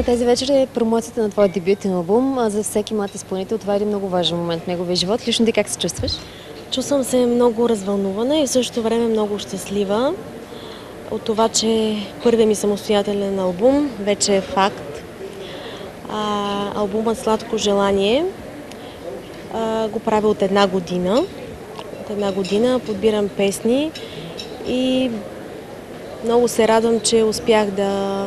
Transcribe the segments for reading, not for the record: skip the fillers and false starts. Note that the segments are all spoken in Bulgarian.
Тази вечер е промоцията на твоя дебютен албум. За всеки млад изпълнител това е един много важен момент в неговия живот. Лично ти как се чувстваш? Чувствам се много развълнувана и в същото време много щастлива от това, че първият ми самостоятелен албум вече е факт. Албумът "Сладко желание" го правя от една година. От една година подбирам песни и много се радвам, че успях да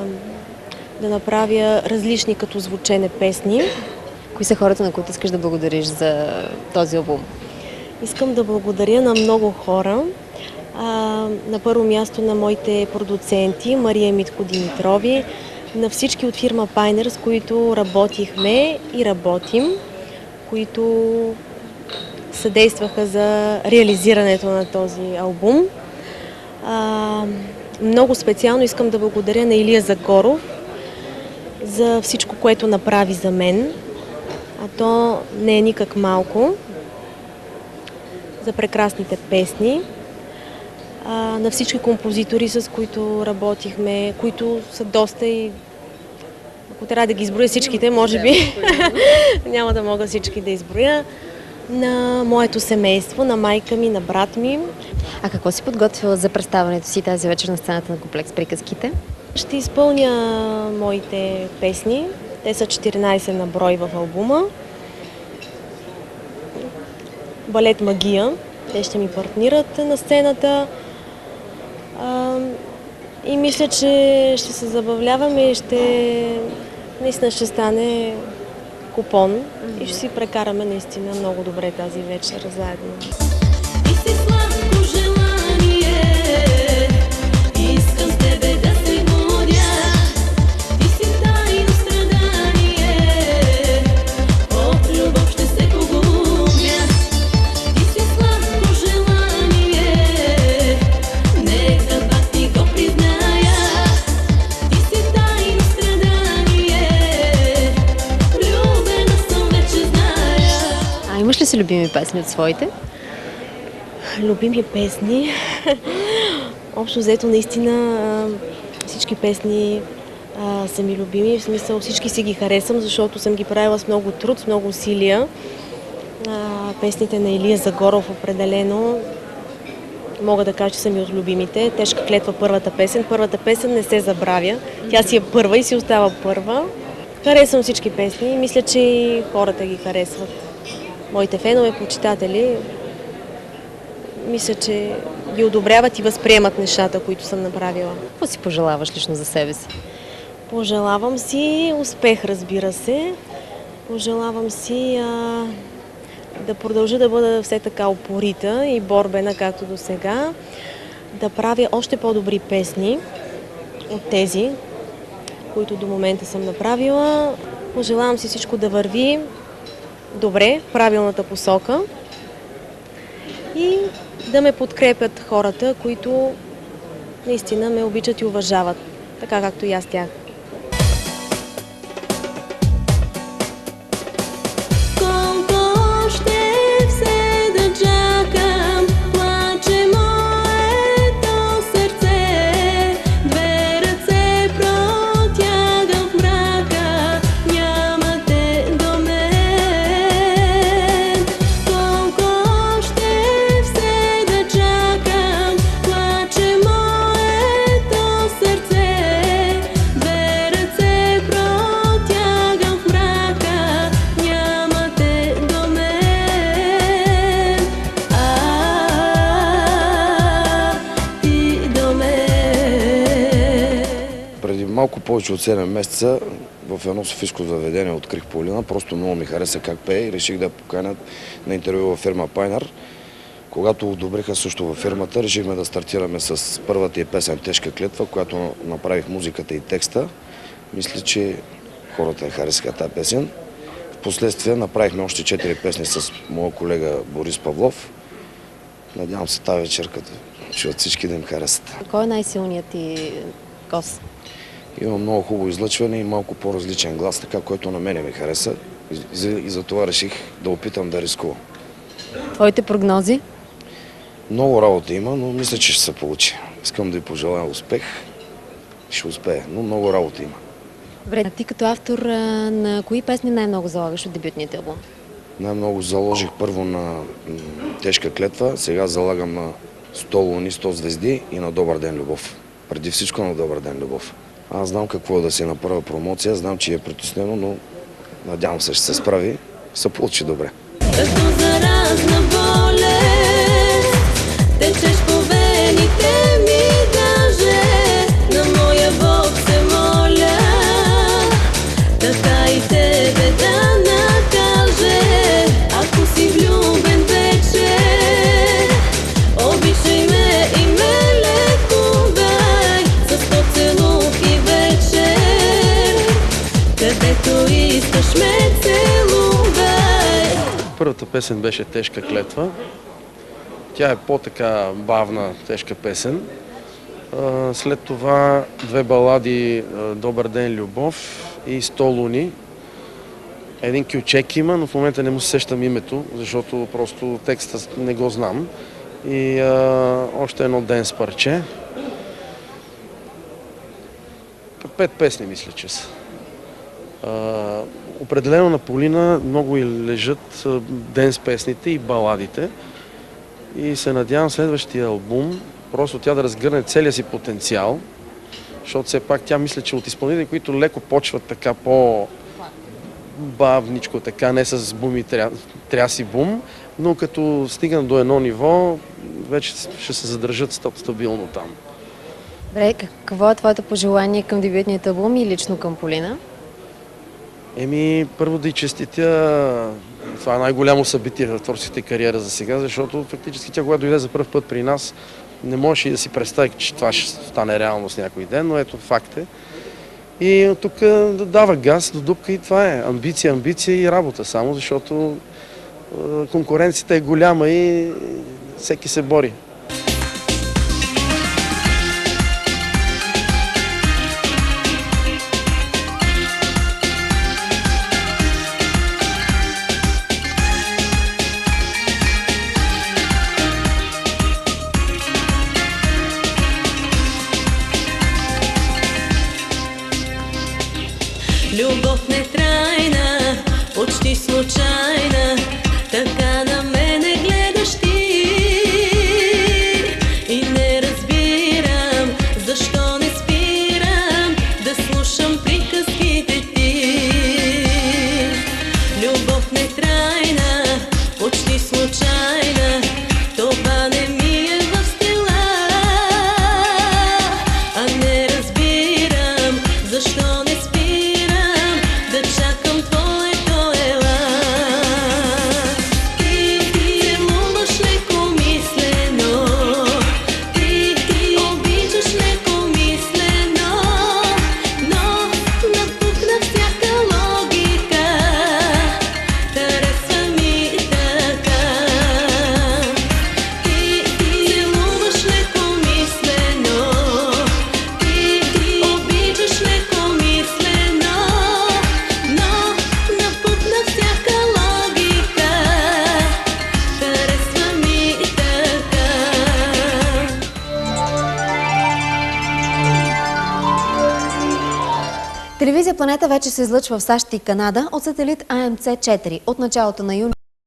направя различни като звучене песни. Кои са хората, на които искаш да благодариш за този албум? Искам да благодаря на много хора. На първо място на моите продуценти Мария и Митко Димитрови, на всички от фирма Пайнер, с които работихме и работим, които съдействаха за реализирането на този албум. Много специално искам да благодаря на Илия Загоров за всичко, което направи за мен, а то не е никак малко, за прекрасните песни, на всички композитори, с които работихме, които са доста и ако трябва да ги изброя всичките, може би няма да мога всички да изброя, на моето семейство, на майка ми, на брат ми. А какво си подготвила за представянето си тази вечер на сцената на Комплекс Приказките? Ще изпълня моите песни. Те са 14 на брой в албума. Балет "Магия". Те ще ми партнират на сцената. И мисля, че ще се забавляваме и наистина ще стане купон и ще си прекараме наистина много добре тази вечер заедно. Имаш ли си любими песни от своите? Любими песни? Общо взето, наистина всички песни са ми любими. В смисъл, всички си ги харесвам, защото съм ги правила с много труд, с много усилия. Песните на Илия Загоров определено мога да кажа, че са ми от любимите. "Тежка клетва" първата песен. Първата песен не се забравя. Тя си е първа и си остава първа. Харесвам всички песни и мисля, че и хората ги харесват. Моите фенове, почитатели, мисля, че ги одобряват и възприемат нещата, които съм направила. Какво си пожелаваш лично за себе си? Пожелавам си успех, разбира се. Пожелавам си да продължа да бъда все така упорита и борбена, както до сега. Да правя още по-добри песни от тези, които до момента съм направила. Пожелавам си всичко да върви добре, в правилната посока и да ме подкрепят хората, които наистина ме обичат и уважават, така както и аз тях. Малко повече от 7 месеца в едно софийско заведение открих Полина. Просто много ми хареса как пее и реших да я поканя на интервю във фирма Пайнер. Когато одобриха също във фирмата, решихме да стартираме с първата и песен "Тежка клетва", която направих музиката и текста. Мисля, че хората харесаха тази песен. Впоследствие направихме още 4 песни с моя колега Борис Павлов. Надявам се тази вечер, като чуят всички, да им харесат. Кой е най-силният ти гост? Има много хубаво излъчване и малко по-различен глас, така, който на мене ми хареса. И за това реших да опитам да рискувам. Твоите прогнози? Много работа има, но мисля, че ще се получи. Искам да й пожелая успех. Ще успее, но много работа има. Добре, ти като автор на кои песни най-много залагаш от дебютния ти албум? Най-много заложих първо на Тежка клетва, сега залагам на 100 луни, 100 звезди и на Добър ден, любов. Преди всичко на Добър ден, любов. Аз знам какво е да си направя промоция, знам, че е притеснено, но надявам се, ще се справи, се получи добре. Като заразна болест, течеш по вените ми даже, на моя Бог се моля, така и тебе да накаже. Ако си влюбен вече, обичай ме и ме лекувай, с поцелунки вече, където искаш ме целувай. Първата песен беше Тежка клетва. Тя е по-така бавна, тежка песен. След това две балади Добър ден, любов и 100 луни. Един кючек има, но в момента не му се сещам името, защото просто текста не го знам. И още едно Ден с парче. 5 песни мисля, че са. Определено на Полина много и лежат ден с песните и баладите. И се надявам следващия албум просто тя да разгърне целия си потенциал, защото все пак тя мисля, че от изпълнители, които леко почват така по-бавничко, така не с бум и тряс и бум, но като стигнат до едно ниво, вече ще се задържат стабилно там. Добре, какво е твоето пожелание към дебютният албум и лично към Полина? Първо да й честитя, това е най-голямо събитие в творческата кариера за сега, защото фактически тя, когато дойде за първ път при нас, не можеше и да си представи, че това ще стане реалност някой ден, но ето факт е. И тук да дава газ до дупка и това е. Амбиция и работа само, защото конкуренцията е голяма и всеки се бори. Любов нетрайна, почти случайна, така на мене гледаш ти. И не разбирам, защо не спирам да слушам приказките ти. Любов нетрайна, почти случайна, това не ми е в стила. А не разбирам, защо не спирам да чакам твоето ела. Ти целуваш леко мислено, ти обичаш леко мислено, но напукна всяка логика, харесва ми така. Ти целуваш леко мислено, ти обичаш леко мислено, но напукна всяка логика, харесва ми така. Телевизия Планета вече се излъчва в САЩ и Канада от сателит АМЦ-4 от началото на юни.